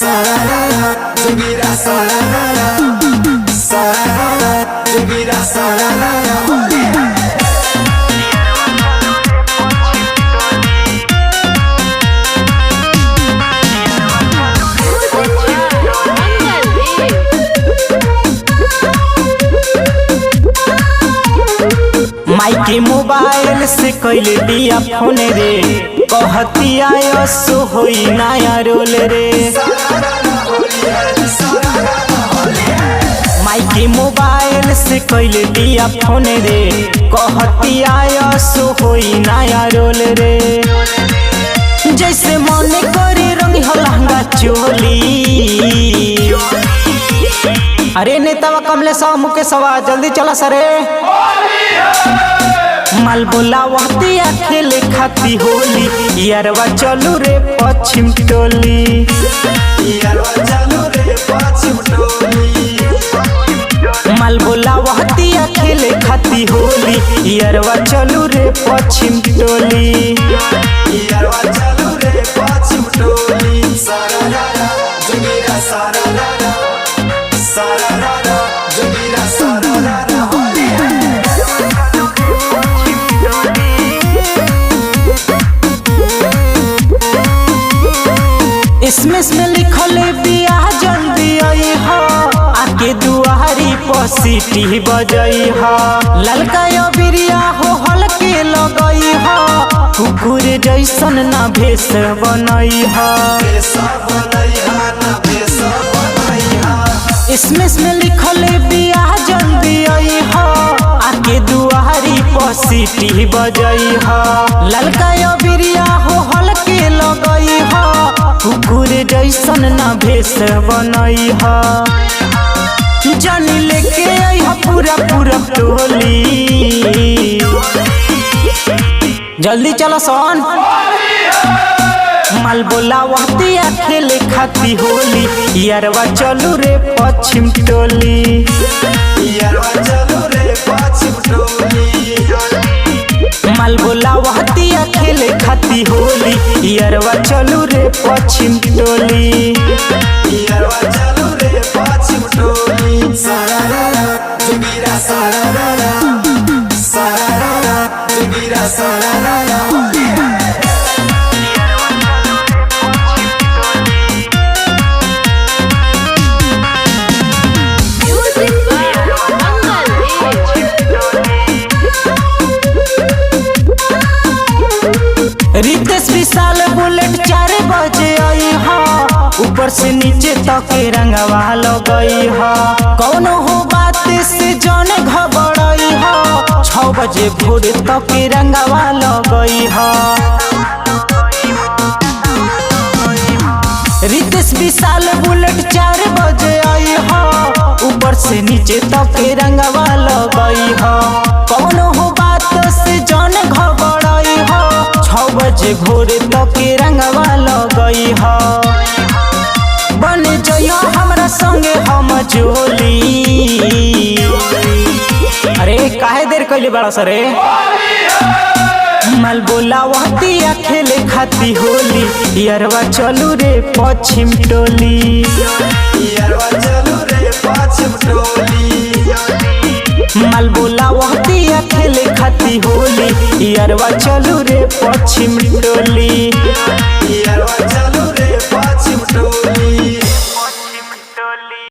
sararara, jogira sararara, sararara, jogira sararara, holi hai. माइके mobile से कैले दिया फोन रे, कहती आयो सो होई नया रोल रे। माइके मोबाइल से कैले दिया फोन रे, कहती आयो सो होई नया रोल रे। जैसे मन करे रंग लहंगा चोली। अरे नेतावा कमले सवा मुके सवा जल्दी चला सरे। माल बोलावतिया खेले खाती होली, यारवा चलू रे पश्चिम टोली। माल बोलावतिया खेले खाती होली, यारवा चलू रे पश्चिम टोली। Sararara, jogira sararara, sararara, jogira sararara, holi hai. इसमें लिखल बिया जल्दी आई हो, आके दुआरी पर सीटी बजई हो। ललका बिरिया हो हल्के लगई हो, कुकुर जैसन ना भेष बनई हो। इसमें लिखल बिया जल्दी आई हो, आके दुआरी पर सीटी बजई हो। ललका बिरिया हो हल्के लगई हो, कुकुर जैसन ना भेष बनई हो। जानी लेके आई हो पूरा पूरा टोली। जल्दी चलो सोन। माल बोलावतिया खेले खाती होली, यारवा चलू रे पश्चिम टोली। माल बोलावतिया खेले खाती होली, यारवा चलू रे पश्चिम टोली। Sararara, jogira sararara, sararara, jogira sararara, holi hai. Ritesh Vishal bullet 4 बजे आई हो, ऊपर से नीचे तक रंगवा लगई हो। कौनो हो बात से जन घबराई हो, 6 बजे भोर तक रंगवा लगई हो। रितेश विशाल बुलेट 4 बजे आई हो, ऊपर से नीचे तक रंगवा लगई हो। कौनो हो बात से जन घबराई हो, 6 बजे भोर तक रंगवा लगई हो। बन जइयो हमरा संगे हम जोली। अरे काहे देर कइले बड़ा सरे। माल बोलावतिया खेले खाती होली, यारवा चलू रे पश्चिम टोली। माल बोलावतिया खेले खाती होली, यारवा चलू रे पश्चिम टोली।